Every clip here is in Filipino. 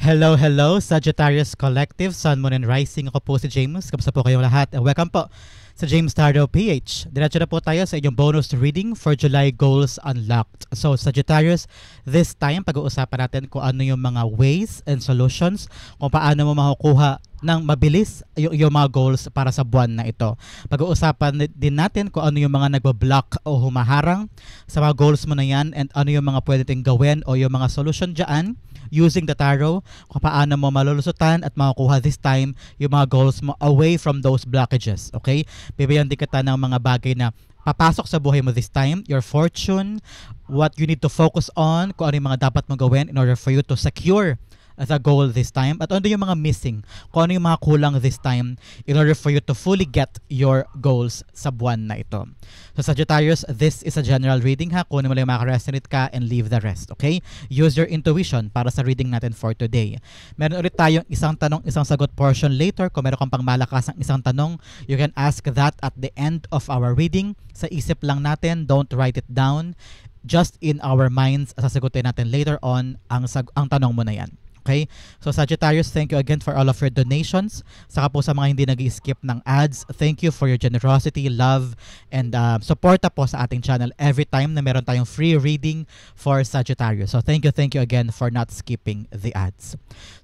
Hello, hello, Sagittarius Collective, Sun, Moon, and Rising. Ako po si James. Kamusta po kayong lahat? And welcome po sa James Tarot PH. Diretso na po tayo sa inyong bonus reading for July Goals Unlocked. So, Sagittarius, this time, pag-uusapan natin kung ano yung mga ways and solutions kung paano mo makukuha ng mabilis yung mga goals para sa buwan na ito. Pag-uusapan din natin kung ano yung mga nagba-block o humaharang sa mga goals mo na yan and ano yung mga pwede ting gawin o yung mga solution dyan using the tarot, kung paano mo malulusutan at makukuha this time yung mga goals mo away from those blockages. Okay? Bibigyan din kita ng mga bagay na papasok sa buhay mo this time, your fortune, what you need to focus on, kung ano yung mga dapat mong gawin in order for you to secure the goal this time, at ano yung mga missing, kung ano yung mga kulang this time in order for you to fully get your goals sa buwan na ito. So Sagittarius, this is a general reading ha, kunin mo lang yung makaresonate ka and leave the rest, okay? Use your intuition para sa reading natin for today. Meron ulit tayong isang tanong, isang sagot portion later. Kung meron kang pang malakas ang isang tanong, you can ask that at the end of our reading. Sa isip lang natin, don't write it down. Just in our minds, sasagutin natin later on ang tanong mo na yan. Okay? So Sagittarius, thank you again for all of your donations. Saka po sa mga hindi nag-skip ng ads, thank you for your generosity, love, and suporta po sa ating channel every time na meron tayong free reading for Sagittarius. So thank you again for not skipping the ads.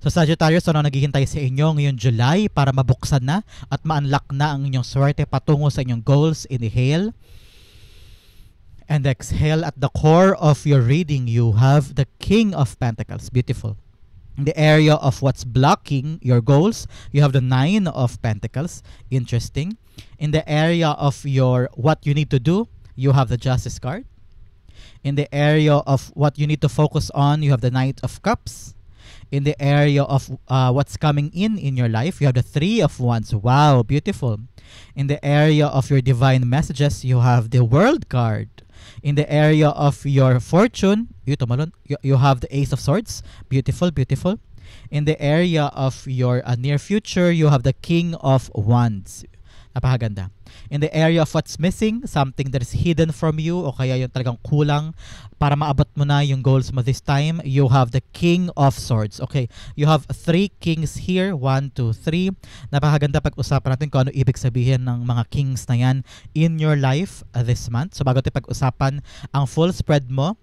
So Sagittarius, ano naghihintay sa inyo ngayong July para mabuksan na at ma-unlock na ang inyong swerte patungo sa inyong goals? Inhale and exhale. At the core of your reading, you have the King of Pentacles. Beautiful. In the area of what's blocking your goals, you have the Nine of Pentacles. Interesting. In the area of your what you need to do, you have the Justice card. In the area of what you need to focus on, you have the Knight of Cups. In the area of what's coming in your life, you have the Three of Wands. Wow, beautiful. In the area of your divine messages, you have the World card. In the area of your fortune, you have the Ace of Swords. Beautiful, beautiful. In the area of your near future, you have the King of Wands. Napakaganda. In the area of what's missing, something that is hidden from you o kaya yung talagang kulang para maabot mo na yung goals mo this time, you have the King of Swords. Okay, you have three kings here. 1, 2, 3. Napakaganda pag-usapan natin kung ano ibig sabihin ng mga kings na yan in your life this month. So bago tayo pag-usapan ang full spread mo,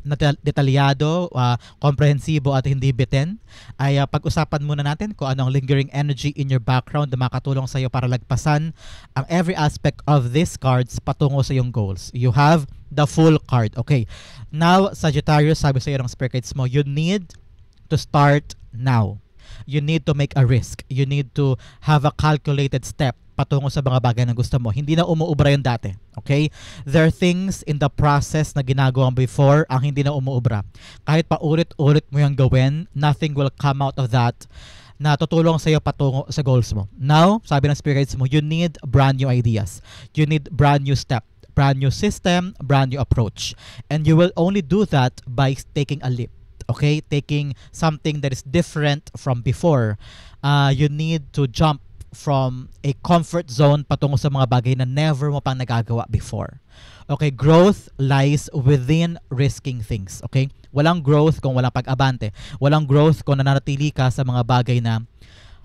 na detalyado, komprehensibo at hindi bitin, ay pag-usapan muna natin kung ano ang lingering energy in your background na makatulong sa iyo para lagpasan ang every aspect of these cards patungo sa iyong goals. You have the Fool card. Okay. Now, Sagittarius, sabi sa iyo ng spirit guides mo, you need to start now. You need to make a risk. You need to have a calculated step patungo sa mga bagay na gusto mo. Hindi na umuubra yung dati. Okay? There are things in the process na ginagawa before ang hindi na umuubra. Kahit pa ulit-ulit mo yung gawin, nothing will come out of that na tutulong sa iyo patungo sa goals mo. Now, sabi ng spirit guides mo, you need brand new ideas. You need brand new step, brand new system, brand new approach. And you will only do that by taking a leap. Okay? Taking something that is different from before. You need to jump from a comfort zone patungo sa mga bagay na never mo pang nagagawa before. Okay, growth lies within risking things. Okay? Walang growth kung walang pag-abante. Walang growth kung nananatili ka sa mga bagay na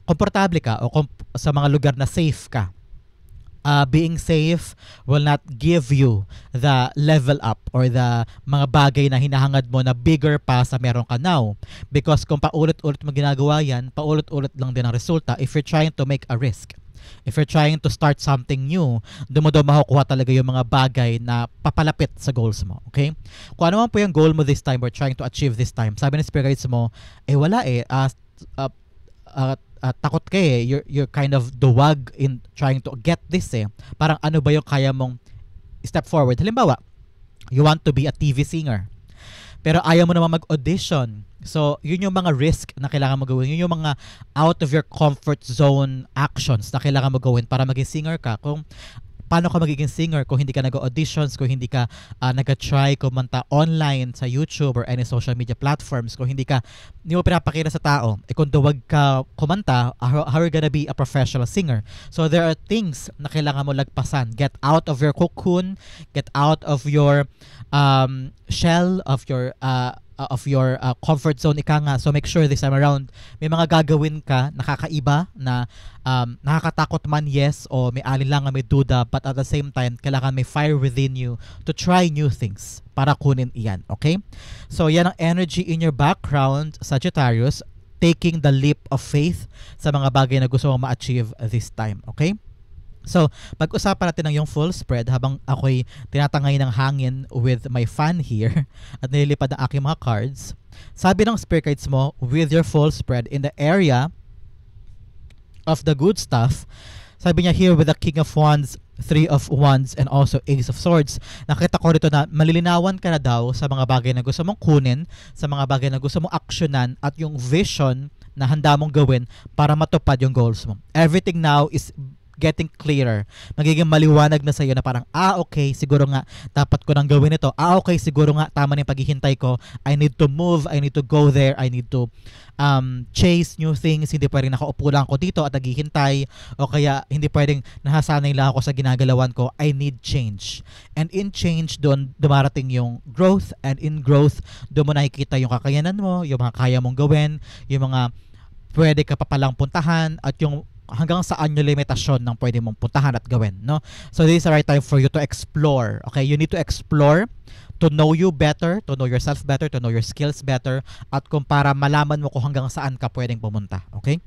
komportable ka o sa mga lugar na safe ka. Being safe will not give you the level up or the mga bagay na hinahangad mo na bigger pa sa meron ka now. Because kung paulit-ulit mo ginagawa yan, paulit-ulit lang din ang resulta if you're trying to make a risk. If you're trying to start something new, doon mo daw makukuha talaga yung mga bagay na papalapit sa goals mo. Okay? Kung ano man po yung goal mo this time or trying to achieve this time, sabi ng spirit guides mo, wala takot ka you're kind of duwag in trying to get this Parang ano ba yung kaya mong step forward? Halimbawa, you want to be a TV singer, pero ayaw mo naman mag-audition. So, yun yung mga risk na kailangan mo gawin. Yun yung mga out of your comfort zone actions na kailangan mo gawin para maging singer ka. Kung paano ka magiging singer kung hindi ka nag-auditions, kung hindi ka nag-try kumanta online sa YouTube or any social media platforms, kung hindi mo pinapakita sa tao, kung duwag ka kumanta, how are you gonna be a professional singer? So there are things na kailangan mo lagpasan. Get out of your cocoon, get out of your shell, of your of your comfort zone ika nga. So make sure this time around may mga gagawin ka nakakaiba na nakakatakot man, yes, o may alinlangan, may duda, but at the same time kailangan may fire within you to try new things para kunin iyan. Okay, so yan ang energy in your background, Sagittarius, taking the leap of faith sa mga bagay na gusto mong ma-achieve this time. Okay, so pag-usapan natin ng yung full spread habang ako'y tinatangay ng hangin with my fan here at nililipad ang aking mga cards. Sabi ng spirit guides mo, with your full spread in the area of the good stuff, sabi niya here with the King of Wands, Three of Wands, and also Ace of Swords, nakita ko rito na malilinawan ka na daw sa mga bagay na gusto mong kunin, sa mga bagay na gusto mong aksyonan, at yung vision na handa mong gawin para matupad yung goals mo. Everything now is getting clearer. Magiging maliwanag na sa iyo na parang, okay, siguro nga dapat ko nang gawin ito. Okay, siguro nga tama na yung paghihintay ko. I need to move, I need to go there, I need to chase new things. Hindi pwedeng nakaupo lang ako dito at naghihintay, o kaya hindi pwedeng nahasanay lang ako sa ginagalawan ko. I need change. And in change, doon dumarating yung growth, and in growth, doon mo nakikita yung kakayanan mo, yung mga kaya mong gawin, yung mga pwede ka pa palang puntahan, at yung hanggang saan yung limitasyon ng pwede mong puntahan at gawin, no? So this is the right time for you to explore. Okay, you need to explore to know you better, to know yourself better, to know your skills better, at kung para malaman mo kung hanggang saan ka pwedeng pumunta. Okay,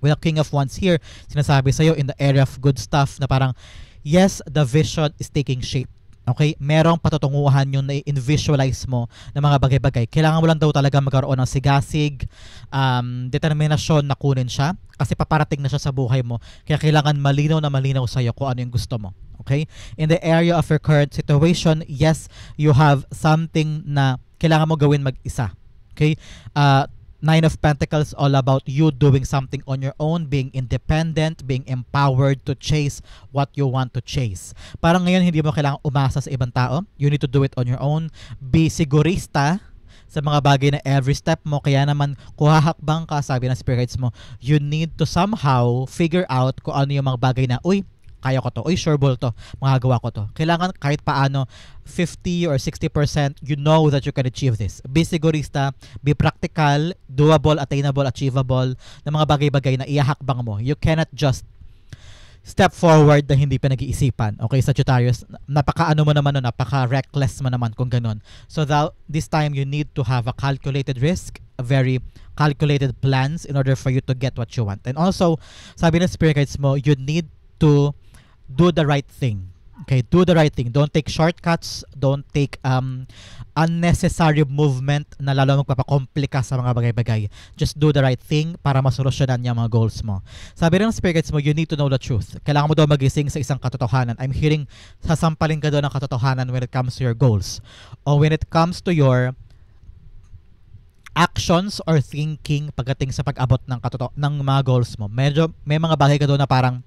with the King of Wands here, sinasabi sa'yo in the area of good stuff na parang, yes, the vision is taking shape. Okay, merong patutunguhan yung na-visualize mo ng mga bagay-bagay. Kailangan mo lang daw talaga magkaroon ng sigasig, determinasyon na kunin siya, kasi paparating na siya sa buhay mo. Kaya kailangan malinaw na malinaw sa'yo kung ano yung gusto mo. Okay, in the area of your current situation, yes, you have something na kailangan mo gawin mag-isa. Okay, Nine of Pentacles, all about you doing something on your own, being independent, being empowered to chase what you want to chase. Parang ngayon hindi mo kailangang umasa sa ibang tao. You need to do it on your own. Be sigurista sa mga bagay na every step mo. Kaya naman kung hahakbang ka, sabi ng spirit guides mo, you need to somehow figure out kung ano yung mga bagay na, uy, kaya ko to, uy, sureball to, magagawa ko to. Kailangan kahit paano 50 or 60% you know that you can achieve this. Be sigurista, be practical, doable, attainable, achievable na mga bagay-bagay na ihahakbang mo. You cannot just step forward na hindi pa nag-iisipan. Okay, Sagittarius, napaka-ano mo naman, napaka-reckless mo naman kung ganun. So this time you need to have a calculated risk, a very calculated plans in order for you to get what you want. And also, sabi ng spirit guides mo, you need to do the right thing. Okay, do the right thing. Don't take shortcuts. Don't take unnecessary movement na lalo magpapakomplika sa mga bagay-bagay. Just do the right thing para masolusyonan yung mga goals mo. Sabi rin ng spirit guides mo, you need to know the truth. Kailangan mo daw magising sa isang katotohanan. I'm hearing sasampalin ka daw ng katotohanan when it comes to your goals. Or when it comes to your actions or thinking pagdating sa pag-abot ng mga goals mo. Medyo may mga bagay ka daw na parang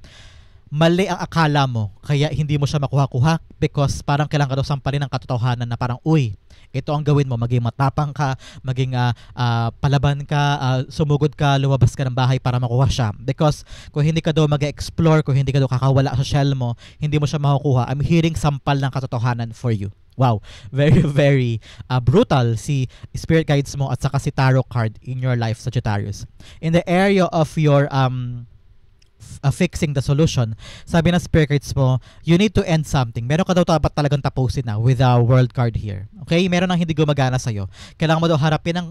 mali ang akala mo, kaya hindi mo siya makuha-kuha because parang kailangan ka daw sampalin ng katotohanan na parang, uy, ito ang gawin mo, maging matapang ka, maging palaban ka, sumugod ka, lumabas ka ng bahay para makuha siya. Because kung hindi ka daw mag-explore, kung hindi ka daw kakawala sa shell mo, hindi mo siya makukuha. I'm hearing sampal ng katotohanan for you. Wow, very, very brutal si spirit guides mo at saka si tarot card in your life, Sagittarius. In the area of your fixing the solution, sabi ng spirit guides mo, you need to end something. Meron ka daw dapat talagang tapusin na with the world card here. Okay? Meron nang hindi gumagana sa'yo. Kailangan mo daw harapin ang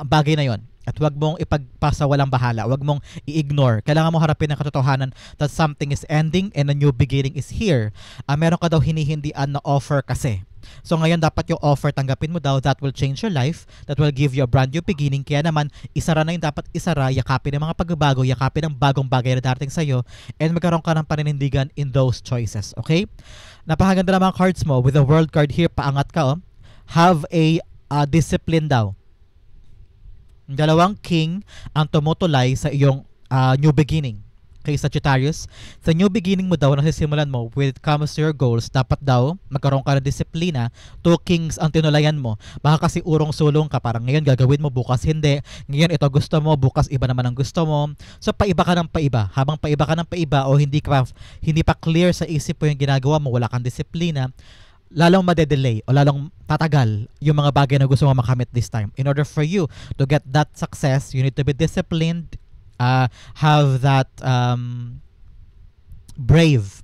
bagay na yon at wag mong ipagpasa walang bahala. Wag mong i-ignore. Kailangan mo harapin ang katotohanan that something is ending and a new beginning is here. Meron ka daw hinihindian na offer kasi. So ngayon dapat yung offer tanggapin mo daw, that will change your life, that will give you a brand new beginning. Kaya naman isara na yung dapat isara, yakapin ng mga pagbabago, yakapin ng bagong bagay na darating sa'yo, and magkaroon ka ng paninindigan in those choices. Okay? Napakaganda ng mga cards mo. With the world card here, paangat ka, oh. Have a discipline daw. Dalawang king ang tumutulay sa iyong new beginning. Kay Sagittarius, sa new beginning mo daw, nasisimulan mo, when it comes to your goals, dapat daw magkaroon ka ng disiplina. Two kings ang tinulayan mo. Baka kasi urong-sulong ka, parang ngayon gagawin mo, bukas hindi. Ngayon ito gusto mo, bukas iba naman ang gusto mo. So paiba ka ng paiba. Habang paiba ka ng paiba o hindi pa clear sa isip mo yung ginagawa mo, wala kang disiplina, lalong madedelay o lalong tatagal yung mga bagay na gusto mo makamit this time. In order for you to get that success, you need to be disciplined, have that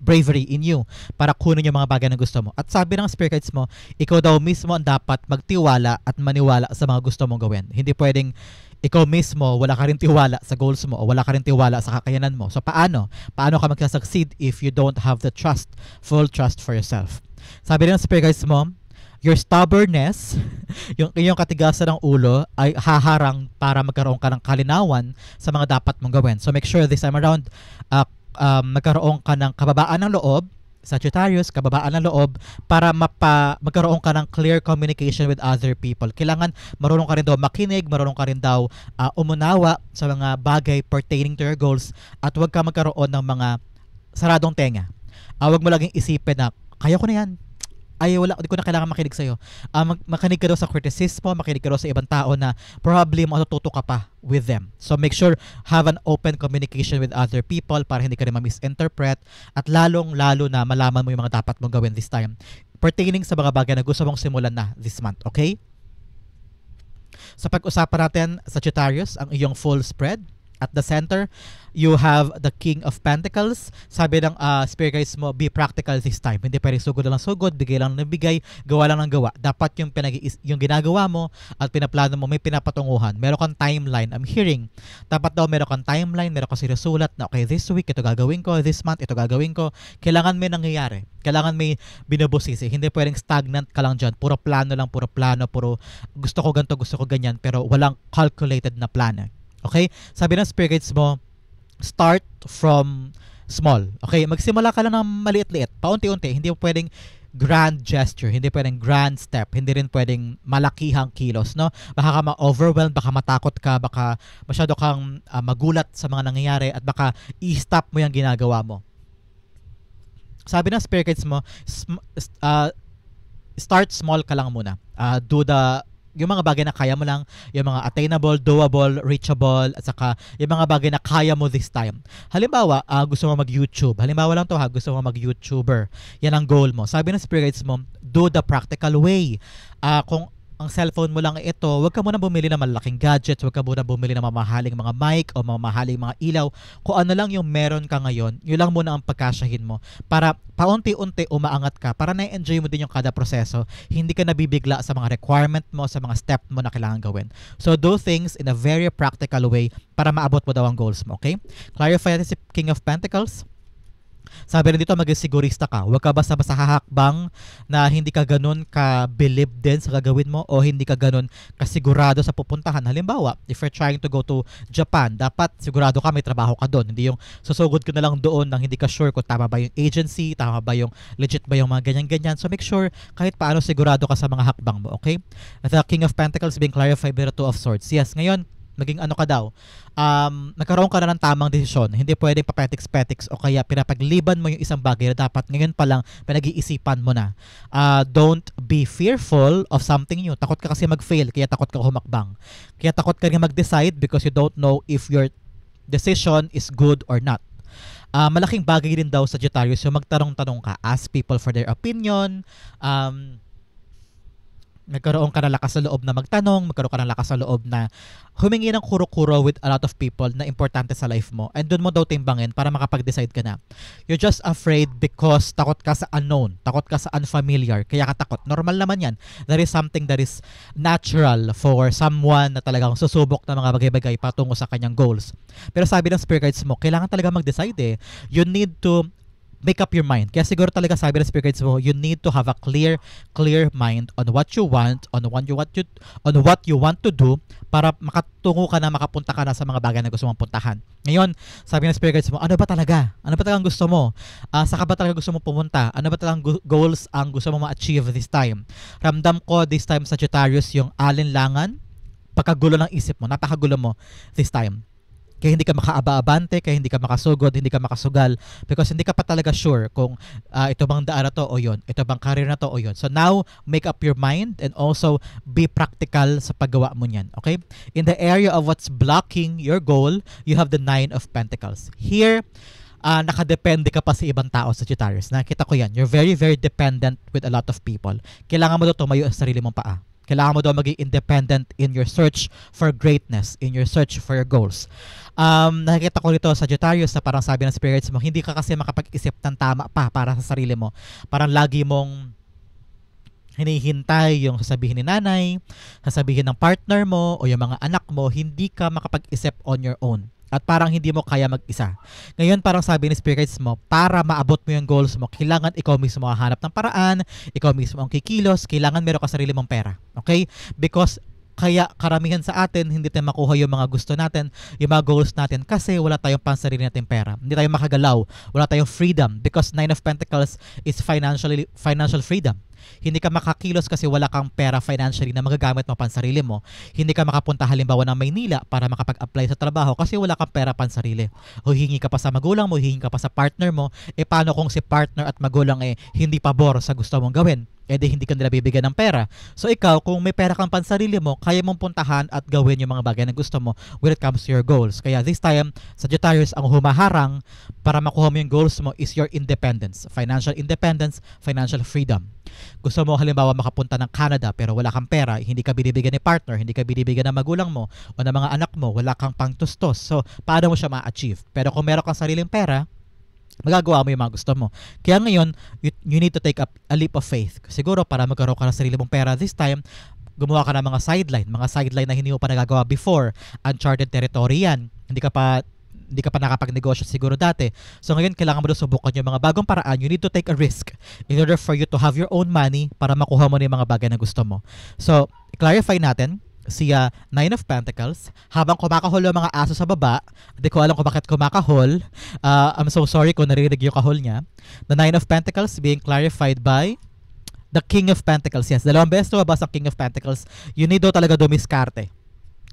bravery in you para kunin yung mga bagay na gusto mo. At sabi ng spirit guides mo, ikaw daw mismo ang dapat magtiwala at maniwala sa mga gusto mong gawin. Hindi pwedeng ikaw mismo wala ka rin tiwala sa goals mo o wala ka rin tiwala sa kakayanan mo. So paano ka magsa-succeed if you don't have the full trust for yourself? Sabi ng spirit guides mo, your stubbornness, yung iyong katigasan ng ulo ay haharang para magkaroon ka ng kalinawan sa mga dapat mong gawin. So make sure this time around magkaroon ka ng kababaan ng loob, Sagittarius, kababaan ng loob para magkaroon ka ng clear communication with other people. Kailangan marunong ka rin daw makinig, marunong ka rin daw umunawa sa mga bagay pertaining to your goals at huwag ka magkaroon ng mga saradong tenga. Huwag mo laging isipin na kaya ko na yan. Ay wala, hindi ko na kailangan makinig sa'yo. Makinig ka daw sa criticism, makinig ka daw sa ibang tao na probably matututo ka pa with them. So make sure have an open communication with other people para hindi ka rin ma-misinterpret at lalong-lalo na malaman mo yung mga dapat mong gawin this time pertaining sa mga bagay na gusto mong simulan na this month, okay? Sa pag-usapan natin, Sagittarius, ang iyong full spread. At the center, you have the King of Pentacles. Sabi ng spirit guides mo, be practical this time. Hindi pwedeng sugod lang sugod, bigay lang ng bigay, gawa lang ng gawa. Dapat yung ginagawa mo at pinaplano mo, may pinapatunguhan. Meron kang timeline. I'm hearing, dapat daw meron kang timeline, meron kang sinusulat na okay, this week, ito gagawin ko, this month, ito gagawin ko. Kailangan may nangyayari. Kailangan may binubusisi. Hindi pwedeng stagnant ka lang dyan. Puro plano, puro gusto ko ganito, gusto ko ganyan, pero walang calculated na plano. Okay? Sabi ng spirit guides mo, start from small. Okay? Magsimula ka lang ng maliit-liit. Paunti-unti. Hindi pwedeng grand gesture. Hindi pwedeng grand step. Hindi rin pwedeng malakihang kilos. No? Baka ka ma-overwhelm, baka matakot ka, baka masyado kang magulat sa mga nangyayari at baka i-stop mo yung ginagawa mo. Sabi ng spirit guides mo, start small ka lang muna. Do yung mga bagay na kaya mo lang, yung mga attainable, doable, reachable, at saka yung mga bagay na kaya mo this time. Halimbawa, gusto mo mag-YouTube. Halimbawa lang to ha, gusto mo mag-YouTuber. Yan ang goal mo. Sabi ng spirit guides mo, do the practical way. Kung ang cellphone mo lang ito, huwag ka muna bumili ng malaking gadgets, huwag ka muna bumili ng mamahaling mga mic o mamahaling mga ilaw. Kung ano lang yung meron ka ngayon, yun lang muna ang pagkasyahin mo para paunti-unti umaangat ka, para na-enjoy mo din yung kada proseso. Hindi ka nabibigla sa mga requirement mo, sa mga step mo na kailangan gawin. So do things in a very practical way para maabot mo daw ang goals mo, okay? Clarify natin si King of Pentacles. Sabi rin dito, maging sigurista ka. Huwag ka basta-basta hahakbang na hindi ka ganun ka-believe din sa gagawin mo o hindi ka ganun kasigurado sa pupuntahan. Halimbawa, if you're trying to go to Japan, dapat sigurado ka may trabaho ka doon. Hindi yung susugod ka na lang doon nang hindi ka sure kung tama ba yung agency, tama ba yung legit ba yung mga ganyan-ganyan. So make sure kahit paano sigurado ka sa mga hakbang mo, okay? At the King of Pentacles being clarified by the Two of Swords. Yes, ngayon, maging ano ka daw, nagkaroon ka na ng tamang desisyon. Hindi pwedeng papetiks-petiks o kaya pinapagliban mo yung isang bagay na dapat ngayon pa lang pinag-iisipan mo na. Don't be fearful of something new. Takot ka kasi mag-fail, kaya takot ka humakbang. Kaya takot ka rin mag-decide because you don't know if your decision is good or not. Malaking bagay din daw sa Sagittarius yung magtanong-tanong ka. Ask people for their opinion. Nagkaroon ka ng lakas sa loob na magtanong, magkaroon ka ng lakas sa loob na humingi ng kuro-kuro with a lot of people na importante sa life mo. And doon mo daw timbangin para makapag-decide ka na. You're just afraid because takot ka sa unknown, takot ka sa unfamiliar, kaya ka takot. Normal naman yan. That is something that is natural for someone na talagang susubok ng mga bagay-bagay patungo sa kanyang goals. Pero sabi ng spirit guides mo, kailangan talaga mag-decide eh. You need to make up your mind. Kaya siguro talaga sabi ng spirit guides mo, you need to have a clear mind on what you want, on what you want to do para makatungo ka na, makapunta ka na sa mga bagay na gusto mong puntahan. Ngayon, sabi ng spirit guides mo, ano ba talaga? Ano ba talagang gusto mo? Saka ba talaga gusto mo pumunta? Ano ba talagang goals ang gusto mo ma-achieve this time? Ramdam ko this time, Sagittarius, yung alinlangan, pagkagulo ng isip mo, napakagulo mo this time. Kaya hindi ka makaaba-abante, kaya hindi ka makasugod, hindi ka makasugal because hindi ka pa talaga sure kung ito bang daan na to o yun, ito bang career na to o yun. So now, make up your mind and also be practical sa paggawa mo niyan. Okay? In the area of what's blocking your goal, you have the Nine of Pentacles. Here, nakadepende ka pa sa ibang tao, Sagittarius. Nakita ko yan. You're very, very dependent with a lot of people. Kailangan mo daw tumayo sa sarili mong paa. Kailangan mo daw maging independent in your search for greatness, in your search for your goals. Nakikita ko rito, Sagittarius, na parang sabi ng spirits mo, hindi ka kasi makapag-isip ng tama pa para sa sarili mo. Parang lagi mong hinihintay yung sasabihin ni nanay, sasabihin ng partner mo, o yung mga anak mo, hindi ka makapag-isip on your own. At parang hindi mo kaya mag-isa. Ngayon, parang sabi ni spirits mo, para maabot mo yung goals mo, kailangan ikaw mismo hahanap ng paraan, ikaw mismo ang kikilos, kailangan meron ka sarili mong pera. Okay? Because kaya karamihan sa atin, hindi tayo makuha yung mga gusto natin, yung mga goals natin, kasi wala tayong pansarili natin pera. Hindi tayo makagalaw, wala tayong freedom, because Nine of Pentacles is financial freedom. Hindi ka makakilos kasi wala kang pera financially na magagamit mo pansarili mo. Hindi ka makapunta halimbawa ng Maynila para makapag-apply sa trabaho kasi wala kang pera pansarili. Huhingi ka pa sa magulang mo, huhingi ka pa sa partner mo. Paano kung si partner at magulang hindi pabor sa gusto mong gawin? Di hindi ka nila bibigyan ng pera. So ikaw, kung may pera kang pansarili mo, kaya mong puntahan at gawin yung mga bagay na gusto mo when it comes to your goals. Kaya this time, Sagittarius, ang humaharang para makuha mo yung goals mo is your independence. Financial independence, financial freedom. Gusto mo halimbawa makapunta ng Canada pero wala kang pera, hindi ka binibigyan ni partner, hindi ka binibigyan ng magulang mo o ng mga anak mo, wala kang pangtustos. So, paano mo siya ma-achieve? Pero kung meron kang sariling pera, magagawa mo yung mga gusto mo. Kaya ngayon, you need to take a leap of faith. Siguro para magkaroon ka ng sarili mong pera this time, gumawa ka ng mga sideline na hindi mo pa nagagawa before. Uncharted territory yan. Hindi ka pa nakapagnegosyo siguro dati. So ngayon, kailangan mo na subukan yung mga bagong paraan. You need to take a risk in order for you to have your own money para makuha mo na yung mga bagay na gusto mo. So, clarify natin, si Nine of Pentacles, habang kumakahol yung mga aso sa baba, hindi ko alam kung bakit kumakahol. I'm so sorry kung naririnig yung kahol niya. The Nine of Pentacles being clarified by the King of Pentacles. Yes, dalawang beses lumabas ang King of Pentacles. You need daw talaga dumiskarte.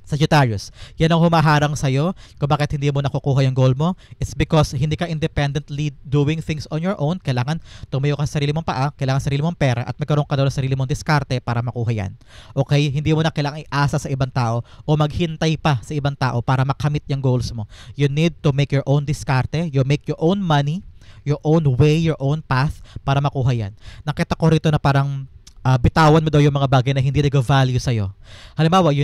Sagittarius, yan ang humaharang sa'yo kung bakit hindi mo nakukuha yung goal mo. It's because hindi ka independently doing things on your own. Kailangan tumayo ka sa sarili mong paa, kailangan sarili mong pera, at magkaroon ka daw ng sarili mong diskarte para makuha yan. Okay? Hindi mo na kailangan iasa sa ibang tao o maghintay pa sa ibang tao para makamit yung goals mo. You need to make your own diskarte, you make your own money, your own way, your own path para makuha yan. Nakita ko rito na parang bitawan mo daw yung mga bagay na hindi nag-value sa'yo. Halimbawa,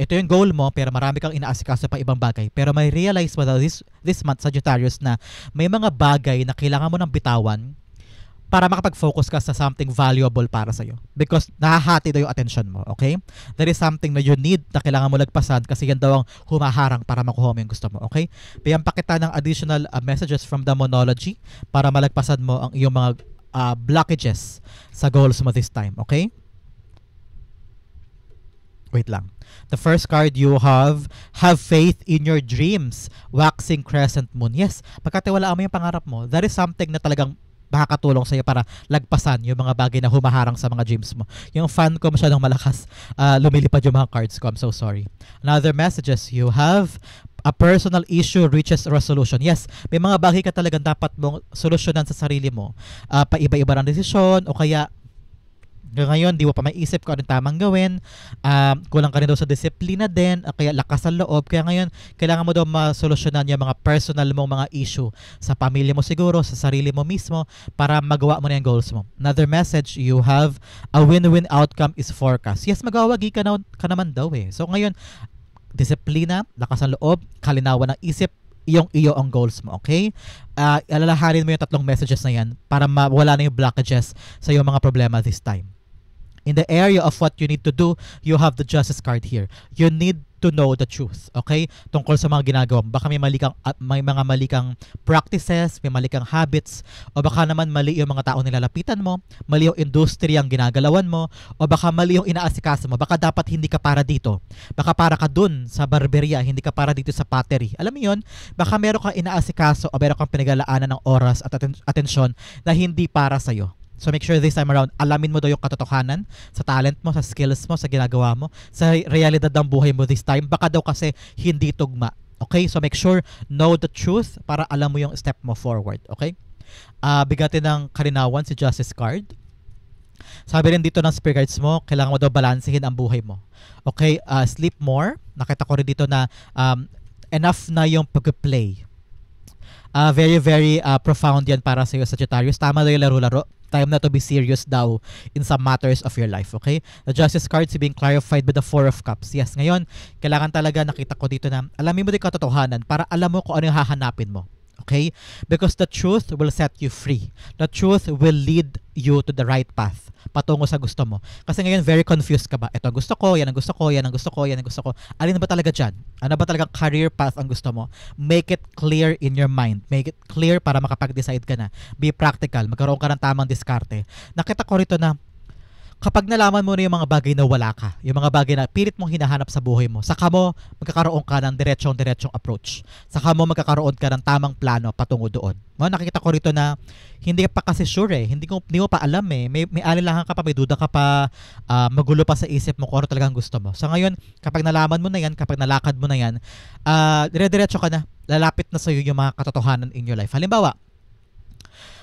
ito yung goal mo pero marami kang inaasikaso pa ibang bagay. Pero may realize mo this month, Sagittarius, na may mga bagay na kailangan mo ng bitawan para makapag-focus ka sa something valuable para sa'yo. Because nahahati daw yung attention mo, okay? There is something na you need na kailangan mo lagpasan kasi yan daw ang humaharang para makuha mo yung gusto mo, okay? Bigyan pa kita ng additional messages from the Monology para malagpasan mo ang iyong mga blockages sa goals mo this time, okay? Wait lang. The first card you have faith in your dreams. Waxing crescent moon. Yes, pagkatiwalaan mo yung pangarap mo, that is something na talagang makakatulong sa'yo para lagpasan yung mga bagay na humaharang sa mga dreams mo. Yung fan ko masyadong malakas. Lumilipad yung mga cards ko. I'm so sorry. Another messages you have. A personal issue reaches resolution. Yes, may mga bagay ka talagang dapat mong solusyonan sa sarili mo. Paiba-iba ng desisyon o kaya ngayon, di mo pa maiisip kung anong tamang gawin. Kulang ka rin daw sa disiplina din, kaya lakas ang loob. Kaya ngayon, kailangan mo daw masolusyonan yung mga personal mong mga issue sa pamilya mo siguro, sa sarili mo mismo, para magawa mo na yung goals mo. Another message, you have a win-win outcome is forecast. Yes, magawagi ka naman daw eh. So ngayon, disiplina, lakas ang loob, kalinawan ng isip, iyo ang goals mo, okay? Alalahanin mo yung tatlong messages na yan para mawala na yung blockages sa iyong mga problema this time. In the area of what you need to do, you have the Justice card here. You need to know the truth, okay? Tungkol sa mga ginagawa mo. Baka may mga mali kang practices, may mali kang habits, o baka naman mali yung mga tao nilalapitan mo, mali yung industry ang ginagalawan mo, o baka mali yung inaasikaso mo. Baka dapat hindi ka para dito. Baka para ka dun sa barberia, hindi ka para dito sa pottery. Alam mo yun? Baka meron kang inaasikaso o meron kang pinaglalaanan ng oras at atensyon na hindi para sa'yo. So make sure this time around, alamin mo daw yung katotohanan sa talent mo, sa skills mo, sa ginagawa mo, sa realidad ng buhay mo this time. Baka daw kasi hindi tugma. Okay? So make sure, know the truth para alam mo yung step mo forward. Okay? Bigatin ng kalinawan si Justice card. Sabi rin dito ng spirit guides mo, kailangan mo daw balansehin ang buhay mo. Okay? Sleep more. Nakita ko rin dito na enough na yung pag-play. Very, very profound yan para sa'yo, Sagittarius. Tama daw yung laro-laro. Time na to be serious daw in some matters of your life, okay? The Justice card is being clarified by the Four of Cups. Yes, ngayon, kailangan talaga nakita ko dito na alamin mo din katotohanan para alam mo kung ano yung hahanapin mo. Okay? Because the truth will set you free. The truth will lead you to the right path patungo sa gusto mo. Kasi ngayon, very confused ka ba? Ito ang gusto ko, yan ang gusto ko, yan ang gusto ko, yan ang gusto ko. Alin ba talaga dyan? Ano ba talagang career path ang gusto mo? Make it clear in your mind. Make it clear para makapag-decide ka na. Be practical. Magkaroon ka ng tamang diskarte. Nakita ko rito na kapag nalaman mo na yung mga bagay na wala ka, yung mga bagay na pilit mong hinahanap sa buhay mo, saka mo magkakaroon ka ng diretsong approach. Saka mo magkakaroon ka ng tamang plano patungo doon. Nakikita ko rito na hindi pa kasi sure eh. Hindi mo pa alam eh. May alilangan ka pa, may duda ka pa, magulo pa sa isip mo kung ano talagang gusto mo. So ngayon, kapag nalaman mo na yan, kapag nalakad mo na yan, dire-diretso ka na. Lalapit na sa'yo yung mga katotohanan in your life. Halimbawa,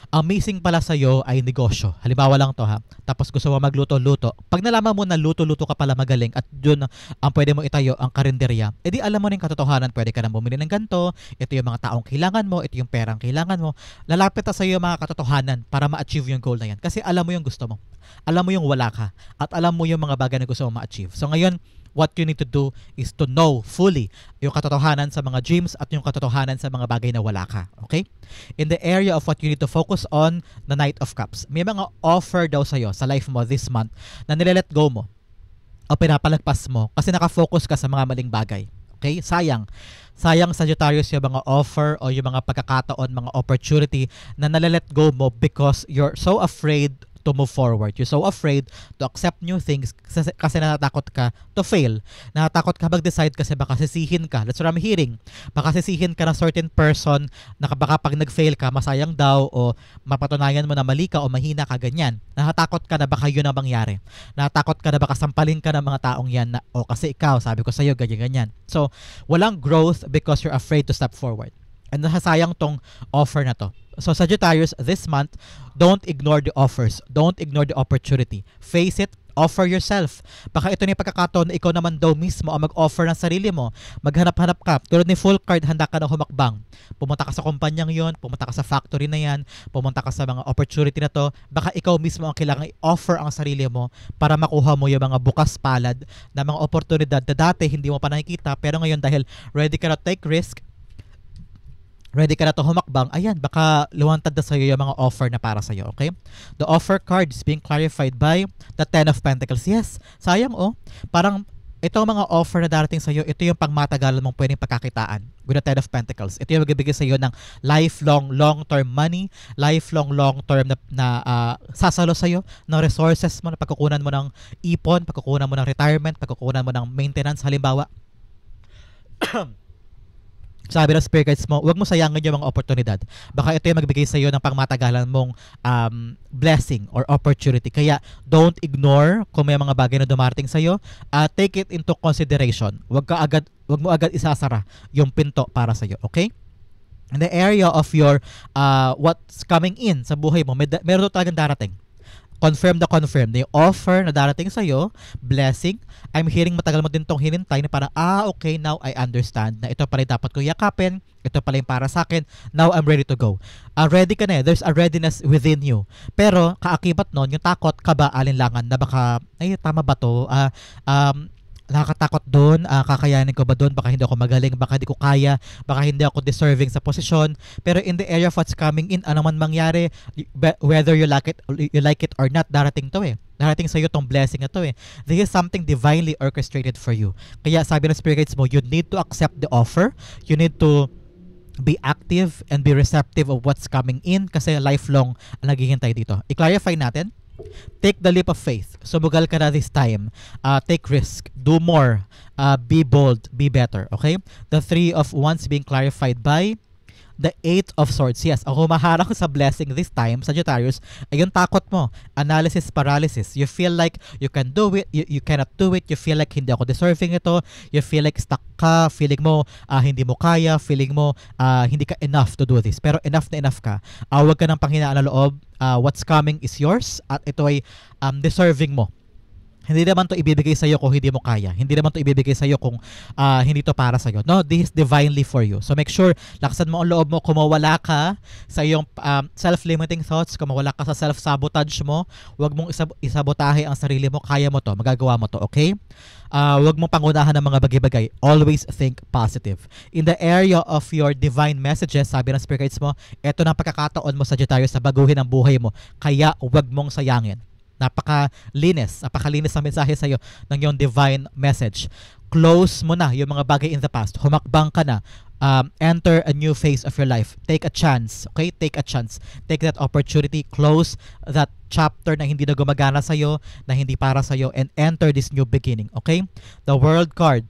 amazing pala sa'yo ay negosyo. Halimbawa lang to ha. Tapos gusto mo magluto-luto. Pag nalaman mo na luto-luto ka pala magaling at dun ang pwede mo itayo ang karinderya, edi alam mo na yung katotohanan. Pwede ka nang bumili ng ganito. Ito yung mga taong kailangan mo. Ito yung perang kailangan mo. Lalapit na sa'yo yung mga katotohanan para ma-achieve yung goal na yan. Kasi alam mo yung gusto mo. Alam mo yung wala ka. At alam mo yung mga bagay na gusto mo ma-achieve. So ngayon, what you need to do is to know fully yung katotohanan sa mga dreams at yung katotohanan sa mga bagay na wala ka. Okay? In the area of what you need to focus on, the Knight of Cups. May mga offer daw sa'yo sa life mo this month na nilelet go mo o pinapalagpas mo kasi nakafocus ka sa mga maling bagay. Okay? Sayang. Sayang, Sagittarius, yung mga offer o yung mga pagkakataon, mga opportunity na nalalet go mo because you're so afraid to move forward. You're so afraid to accept new things kasi natatakot ka to fail. Natatakot ka mag-decide kasi baka sisihin ka. That's what I'm hearing. Baka sisihin ka ng certain person na baka pag nag-fail ka, masayang daw o mapatunayan mo na mali ka o mahina ka, ganyan. Natatakot ka na baka yun ang mangyari. Natatakot ka na baka sampalin ka ng mga taong yan na, o kasi ikaw, sabi ko sa'yo, ganyan. So, walang growth because you're afraid to step forward. And nasasayang tong offer na to. So Sagittarius, this month, don't ignore the offers. Don't ignore the opportunity. Face it, offer yourself. Baka ito na yung pagkakataon na ikaw naman daw mismo ang mag-offer ng sarili mo. Maghanap-hanap ka. Tulad ni Full Card, handa ka na humakbang. Pumunta ka sa kumpanyang yon, pumunta ka sa factory na yan, pumunta ka sa mga opportunity na to. Baka ikaw mismo ang kailangan i-offer ang sarili mo para makuha mo yung mga bukas palad na mga oportunidad na dati hindi mo pa nakikita. Pero ngayon dahil ready ka na take risk, ready ka na to humakbang, ayan, baka luwantad na sa'yo yung mga offer na para sa'yo, okay? The offer card is being clarified by the Ten of Pentacles. Yes, sayang parang itong mga offer na darating sa'yo, ito yung pangmatagalan mong pwedeng pagkakitaan with the Ten of Pentacles. Ito yung magbibigay sa'yo ng lifelong, long-term money, lifelong, long-term na sasalo sa'yo ng resources mo, na pagkukunan mo ng ipon, pagkukunan mo ng retirement, pagkukunan mo ng maintenance, halimbawa. Sabi ng spirit guides mo, huwag mo sayangin yung mga oportunidad. Baka ito yung magbigay sa iyo ng pangmatagalan mong blessing or opportunity. Kaya don't ignore kung may mga bagay na dumarating sa iyo. Take it into consideration. Huwag mo agad isasara yung pinto para sa iyo, okay? In the area of your what's coming in sa buhay mo, meron talagang darating. Confirm na yung offer na darating sa'yo, blessing. I'm hearing matagal mo din tong hinintay na parang, okay, now I understand na ito pala yung dapat ko yakapin, ito pala yung para sa akin, now I'm ready to go. Ready ka na there's a readiness within you. Pero, kaakibat nun, yung takot, kaba, alinlangan, na baka, ay, tama ba to? Nakakatakot doon, kakayanin ko ba doon, baka hindi ako magaling, baka hindi ko kaya, baka hindi ako deserving sa posisyon. Pero in the area of what's coming in, ano man mangyari, whether you like it or not, darating to darating sa iyo tong blessing na to This is something divinely orchestrated for you. Kaya sabi ng spirit guides mo, you need to accept the offer, you need to be active and be receptive of what's coming in kasi lifelong ang naghihintay dito. I-clarify natin. Take the leap of faith. Sumugal ka na this time. Take risk. Do more. Be bold. Be better. Okay? The Three of Wands being clarified by the Eight of Swords. Yes, ang humaharang sa blessing this time, Sagittarius, ay yung takot mo. Analysis paralysis. You feel like you can do it, you cannot do it, you feel like hindi ako deserving ito, you feel like stuck ka, feeling mo hindi mo kaya, feeling mo hindi ka enough to do this. Pero enough na enough ka. Huwag ka ng panghinaan na loob. What's coming is yours at ito ay deserving mo. Hindi naman to ibibigay sa iyo kung hindi mo kaya. Hindi naman to ibibigay sa iyo kung hindi to para sa iyo. No, this is divinely for you. So make sure lakasan mo ang loob mo, kung mawala ka sa iyong self-limiting thoughts, kung mawala ka sa self-sabotage mo, huwag mong isabotahe ang sarili mo. Kaya mo to, magagawa mo to, okay? Huwag mong pangunahan ng mga bagay-bagay. Always think positive. In the area of your divine messages, sabi ng spirit guides mo, eto na pagkakataon mo, Sagittarius, na baguhin ang buhay mo. Kaya huwag mong sayangin. Napakalinis ang mensahe sa iyo ng iyong divine message. Close mo na yung mga bagay in the past. Humakbang ka na. Enter a new phase of your life. Take a chance. Okay? Take a chance. Take that opportunity. Close that chapter na hindi na gumagana sa iyo, na hindi para sa iyo, and enter this new beginning. Okay? The World card.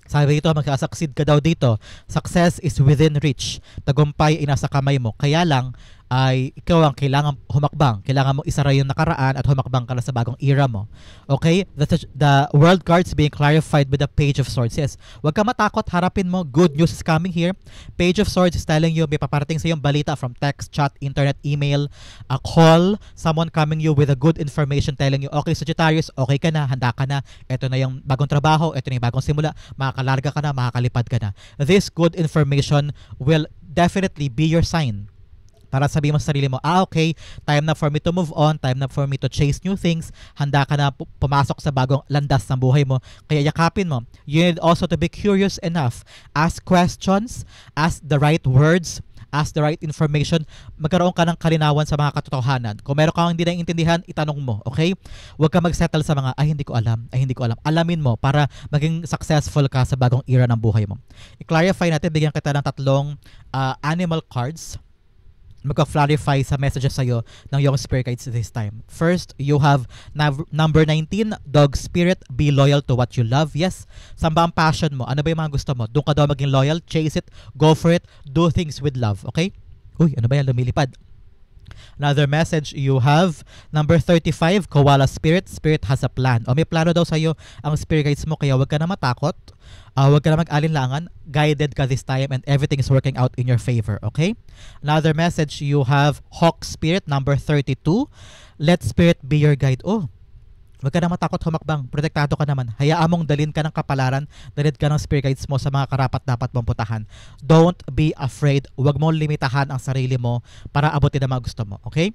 Sabi dito, magkasucceed ka daw dito. Success is within reach. Tagumpay ay nasa kamay mo. Kaya lang, ay ikaw ang kailangan humakbang. Kailangan mo isara yung nakaraan at humakbang ka na sa bagong era mo. Okay? The world cards being clarified with the Page of Swords. Yes. Huwag ka matakot. Harapin mo. Good news is coming here. Page of Swords is telling you may paparating sa iyong balita from text, chat, internet, email, a call, someone coming you with a good information telling you, okay, Sagittarius, okay ka na, handa ka na, ito na yung bagong trabaho, ito na yung bagong simula, makakalarga ka na, makakalipad ka na. This good information will definitely be your sign para sabihin mo sa sarili mo, okay, time na for me to move on, time na for me to chase new things, handa ka na pumasok sa bagong landas ng buhay mo, kaya yakapin mo. You need also to be curious enough. Ask questions, ask the right words, ask the right information, magkaroon ka ng kalinawan sa mga katotohanan. Kung meron kang hindi naiintindihan, itanong mo, okay? Huwag ka mag-settle sa mga, hindi ko alam. Alamin mo para maging successful ka sa bagong era ng buhay mo. I-clarify natin, bigyan kita ng 3 animal cards. Magka-clarify sa messages sa'yo ng yung spirit guides this time. First, you have number 19, dog spirit, be loyal to what you love. Yes, saan ba ang passion mo? Ano ba yung mga gusto mo? Doon ka daw maging loyal, chase it, go for it, do things with love, okay? Uy, ano ba yan? Lumilipad. Another message you have, number 35, Koala Spirit. Spirit has a plan. O may plano daw sa'yo ang spirit guides mo, kaya huwag ka na matakot. Huwag ka na mag-alinlangan. Guided ka this time and everything is working out in your favor, okay? Another message you have, Hawk Spirit, number 32. Let Spirit be your guide. Oh, huwag ka na matakot humakbang. Protektado ka naman. Hayaan mong dalhin ka ng kapalaran, dalhin ka ng spirit guides mo sa mga karapat-dapat mong putahan. Don't be afraid. Huwag mong limitahan ang sarili mo para abutin ang mga gusto mo. Okay?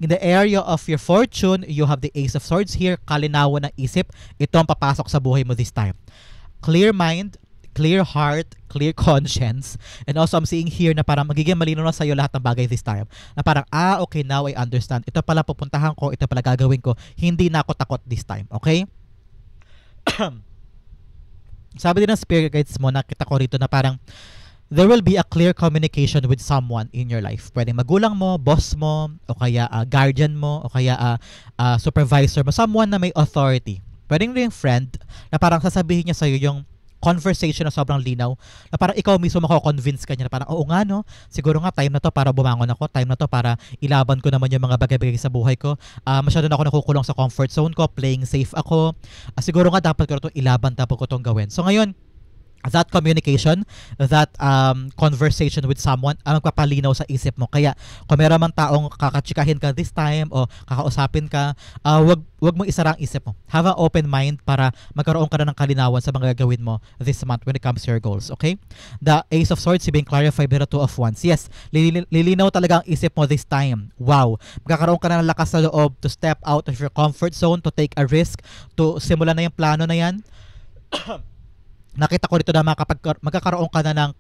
In the area of your fortune, you have the Ace of Swords here. Kalinawan ng isip. Ito ang papasok sa buhay mo this time. Clear mind, clear heart, clear conscience. And also, I'm seeing here na parang magiging malino na sa'yo lahat ng bagay this time. Na parang, okay, now I understand. Ito pala pupuntahan ko, ito pala gagawin ko. Hindi na ako takot this time. Okay? Sabi din ng spirit guides mo, nakita ko rito na parang, there will be a clear communication with someone in your life. Pwedeng magulang mo, boss mo, o kaya guardian mo, o kaya supervisor mo. Someone na may authority. Pwedeng rin friend na parang sasabihin niya sa'yo yung conversation na sobrang linaw, na parang ikaw mismo mako-convince ka niya na parang, oo nga no, siguro nga time na to para bumangon ako, time na to para ilaban ko naman yung mga bagay-bagay sa buhay ko. Masyado na ako nakukulong sa comfort zone ko, playing safe ako. Siguro nga dapat ko ito ilaban, dapat ko itong gawin. So ngayon, that communication, that conversation with someone ang magpapalinaw sa isip mo. Kaya kung meron man taong kakatsikahin ka this time o kakausapin ka, wag mo isara ang isip mo. Have an open mind para magkaroon ka na ng kalinawan sa mga gagawin mo this month when it comes to your goals. Okay? The Ace of Swords being clarified by the Two of Wands. Yes, lilinaw talaga ang isip mo this time. Wow! Magkakaroon ka na ng lakas sa loob to step out of your comfort zone, to take a risk, to simulan na yung plano na yan. Nakita ko rito na magkakaroon ka na ng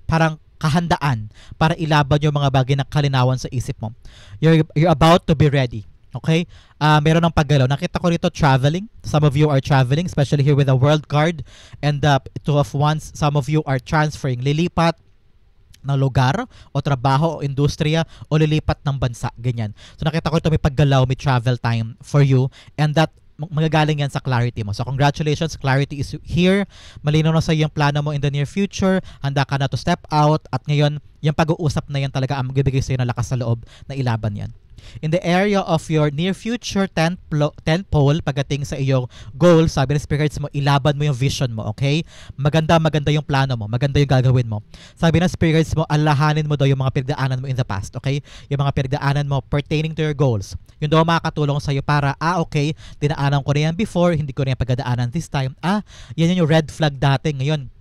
parang kahandaan para ilaban yung mga bagay na kalinawan sa isip mo. You're about to be ready. Okay? Meron ng paggalaw. Nakita ko rito traveling. Some of you are traveling, especially here with the World card and the Two of Wands. Some of you are transferring. Lilipat ng lugar o trabaho o industriya o lilipat ng bansa. Ganyan. So nakita ko ito may paggalaw, may travel time for you, and that magagaling yan sa clarity mo. So congratulations, clarity is here. Malinaw na sa iyo yung plano mo in the near future. Handa ka na to step out. At ngayon, yung pag-uusap na yan talaga ang magbibigay sa iyo ng lakas sa loob na ilaban yan. In the area of your near future 10th pole, pagdating sa iyong goal, sabi ng spirit guides mo, ilaban mo yung vision mo, okay? Maganda yung plano mo, maganda yung gagawin mo. Sabi ng spirit guides mo, alahanin mo daw yung mga pinagdaanan mo in the past, okay? Yung mga pinagdaanan mo pertaining to your goals. Yun daw makakatulong sa'yo para, okay, dinaanan ko na yan before, hindi ko na yan pagdadaanan this time. Yan yung red flag dati, ngayon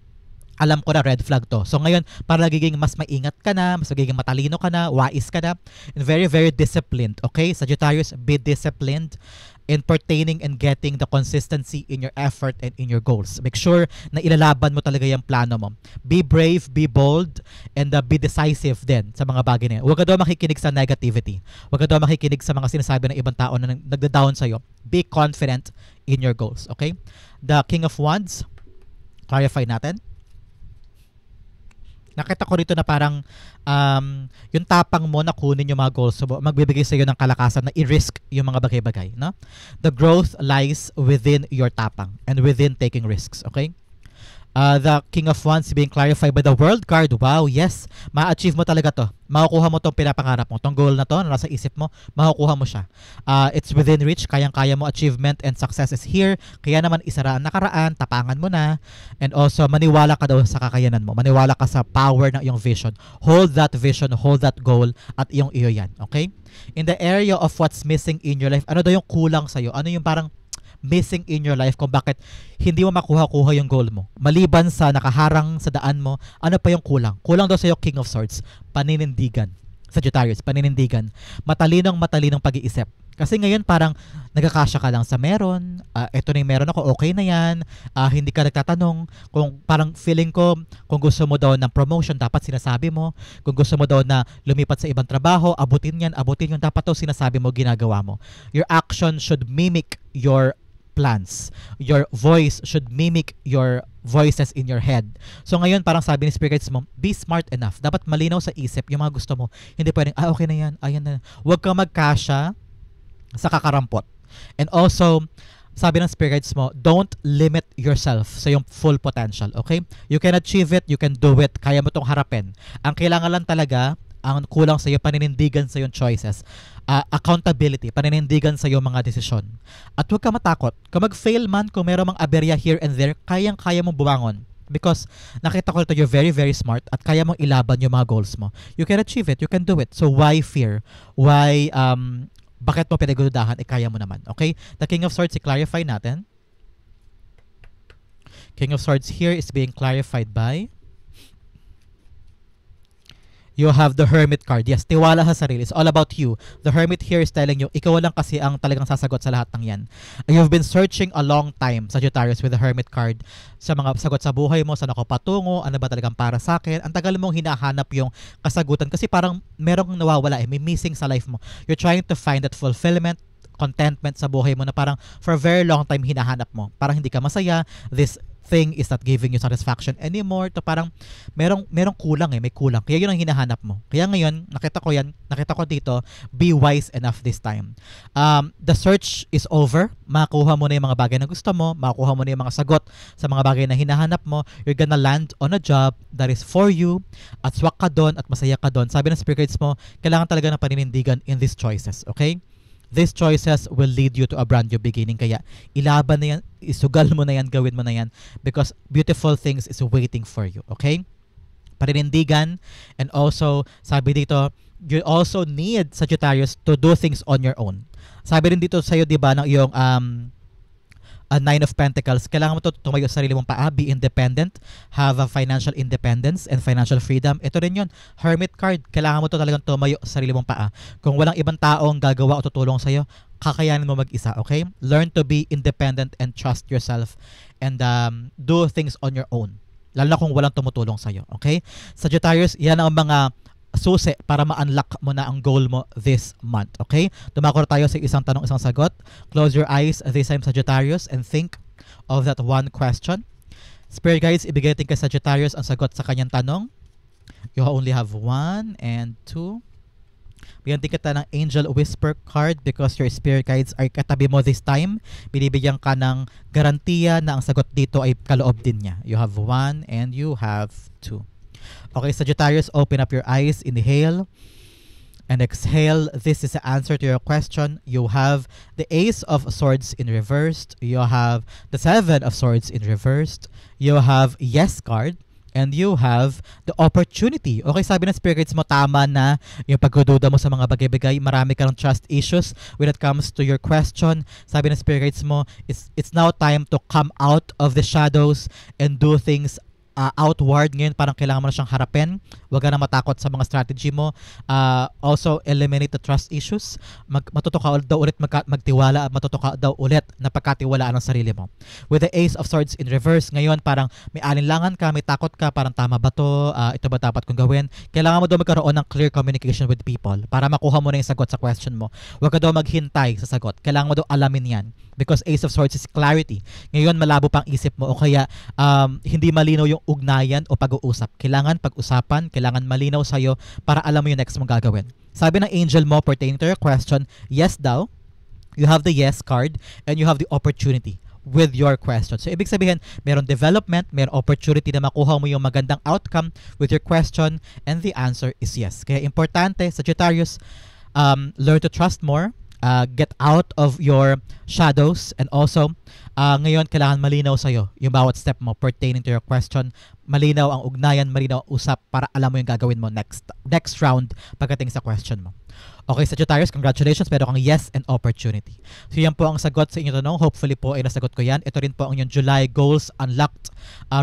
alam ko na red flag to. So ngayon, para nagiging mas maingat ka na, mas magiging matalino ka na, wais ka na, and very, very disciplined. Okay? Sagittarius, be disciplined in pertaining and getting the consistency in your effort and in your goals. Make sure na ilalaban mo talaga yung plano mo. Be brave, be bold, and be decisive din sa mga bagay na yan. Huwag ka daw makikinig sa negativity. Huwag ka daw makikinig sa mga sinasabi ng ibang tao na nagda-down sa'yo. Be confident in your goals. Okay? The King of Wands, clarify natin. Nakita ko rito na parang yung tapang mo na kunin yung mga goals mo, magbibigay sa iyo ng kalakasan na i-risk yung mga bagay-bagay. No? The growth lies within your tapang and within taking risks. Okay? The King of Wands being clarified by the World card. Wow, yes. Ma-achieve mo talaga to. Makukuha mo tong pinapangarap mo. Tong goal na to, na nasa isip mo, makukuha mo siya. It's within reach. Kayang-kaya mo. Achievement and success is here. Kaya naman isara ang nakaraan, tapangan mo na. And also, maniwala ka daw sa kakayanan mo. Maniwala ka sa power ng iyong vision. Hold that vision, hold that goal, at iyong iyo yan. Okay? In the area of what's missing in your life, ano daw yung kulang sa'yo? Ano yung parang missing in your life kung bakit hindi mo makuha-kuha yung goal mo? Maliban sa nakaharang sa daan mo, ano pa yung kulang? Kulang daw sa'yo, King of Swords, paninindigan. Sagittarius, paninindigan. Matalinong pag-iisip. Kasi ngayon parang nagkakasya ka lang sa meron, eto na yung meron ako, okay na yan, hindi ka nagtatanong, kung parang feeling ko, kung gusto mo daw ng promotion, dapat sinasabi mo, kung gusto mo daw na lumipat sa ibang trabaho, abutin yun, dapat daw sinasabi mo, ginagawa mo. Your action should mimic your plans. Your voice should mimic your voices in your head. So ngayon, parang sabi ni Spirit Guides mo, be smart enough. Dapat malinaw sa isip yung mga gusto mo. Hindi pwedeng, okay na yan, ayan na. Huwag kang magkasya sa kakarampot. And also, sabi ng Spirit Guides mo, don't limit yourself sa yung full potential. Okay? You can achieve it, you can do it, kaya mo itong harapin. Ang kailangan lang talaga, ang kulang sa iyo, paninindigan sa iyong choices. Accountability, paninindigan sa iyong mga desisyon. At huwag ka matakot. Kung mag-fail man, kung meron mang aberya here and there, kayang-kaya mong bumangon. Because nakita ko ito, you're very, very smart at kaya mong ilaban yung mga goals mo. You can achieve it, you can do it. So why fear? Why, bakit mo pinagdudahan? Kaya mo naman. Okay? The King of Swords, i-clarify natin. King of Swords here is being clarified by, you have the Hermit card. Yes, tiwala sa sarili. It's all about you. The Hermit here is telling you, ikaw lang kasi ang talagang sasagot sa lahat ng yan. You've been searching a long time, Sagittarius, with the Hermit card. Sa mga sagot sa buhay mo, saan ako patungo, ano ba talagang para sa akin. Ang tagal mong hinahanap yung kasagutan kasi parang merong nawawala, may missing sa life mo. You're trying to find that fulfillment, contentment sa buhay mo na parang for a very long time hinahanap mo. Parang hindi ka masaya. This thing is not giving you satisfaction anymore. To parang merong kulang may kulang. Kaya yun ang hinahanap mo. Kaya ngayon, nakita ko dito, be wise enough this time. The search is over. Makuha mo na yung mga bagay na gusto mo, makuha mo na yung mga sagot sa mga bagay na hinahanap mo. You're gonna land on a job that is for you, at swak ka doon at masaya ka doon. Sabi ng Spirit Guides mo, kailangan talaga ng paninindigan in these choices. Okay? These choices will lead you to a brand new beginning. Kaya ilaban na yan, isugal mo na yan, gawin mo na yan, because beautiful things is waiting for you. Okay? Paninindigan. And also, sabi dito, you also need, Sagittarius, to do things on your own. Sabi rin dito sa'yo, di ba, ng iyong Nine of Pentacles, kailangan mo tumayo sa sarili mong paa, be independent, have a financial independence and financial freedom. Ito rin yun, Hermit card, kailangan mo talagang tumayo sa sarili mong paa. Kung walang ibang taong gagawa o tutulong sa'yo, kakayanin mo mag-isa, okay? Learn to be independent and trust yourself and do things on your own. Lalo na kung walang tumutulong sa'yo, okay? Sagittarius, yan ang mga susi para ma-unlock mo na ang goal mo this month. Okay? Tumakor tayo sa isang tanong, isang sagot. Close your eyes this time, Sagittarius, and think of that one question. Spirit guides, ibigay natin kay Sagittarius ang sagot sa kanyang tanong. You only have 1 and 2. Bigyan din kita ng Angel Whisper card because your spirit guides are katabi mo this time. Binibigyan ka ng garantiya na ang sagot dito ay kaloob din niya. You have 1 and you have 2. Okay, Sagittarius, open up your eyes. Inhale. And exhale. This is the answer to your question. You have the Ace of Swords in reversed. You have the Seven of Swords in reversed. You have Yes card. And you have the opportunity. Okay, sabi ng spirits mo, tama na yung pagdududa mo sa mga bagay-bagay. Marami ka ng trust issues when it comes to your question. Sabi ng spirits mo, it's now time to come out of the shadows and do things outward. Ngayon parang kailangan mo na siyang harapin. Huwag ka na matakot sa mga strategy mo. Also eliminate the trust issues. Matuto ka daw ulit magtiwala at matuto ka daw ulit na pagkatiwalaan ng sarili mo. With the Ace of Swords in reverse, ngayon parang may alinlangan ka, may takot ka, parang tama ba to? Ito ba dapat kong gawin? Kailangan mo daw magkaroon ng clear communication with people para makuha mo na yung sagot sa question mo. Huwag ka daw maghintay sa sagot. Kailangan mo daw alamin yan. Because Ace of Swords is clarity. Ngayon malabo pang isip mo o kaya hindi malinaw yung ugnayan o pag-uusap. Kailangan pag-usapan, kailangan malinaw sa'yo para alam mo yung next mong gagawin. Sabi ng angel mo pertaining to your question, yes daw. You have the yes card and you have the opportunity with your question. So ibig sabihin, meron development, meron opportunity na makuha mo yung magandang outcome with your question and the answer is yes. Kaya importante, Sagittarius, learn to trust more. Get out of your shadows and also ngayon kailangan malinaw sa'yo yung bawat step mo pertaining to your question. Malinaw ang ugnayan, malinaw ang usap para alam mo yung gagawin mo next round pagdating sa question mo. Okay, Sagittarius, congratulations. Meron kang yes and opportunity. So yan po ang sagot sa inyong tanong. Hopefully po ay nasagot ko yan. Ito rin po ang inyong July Goals Unlocked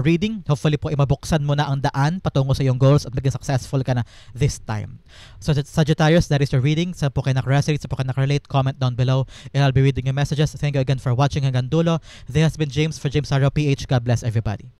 reading. Hopefully po ay mabuksan mo na ang daan patungo sa iyong goals at maging successful ka na this time. So Sagittarius, that is your reading. Saan po kayo nakarelate, saan po kayo nakarelate, comment down below and I'll be reading your messages. Thank you again for watching hanggang dulo. This has been James for James Tardao PH. God bless everybody.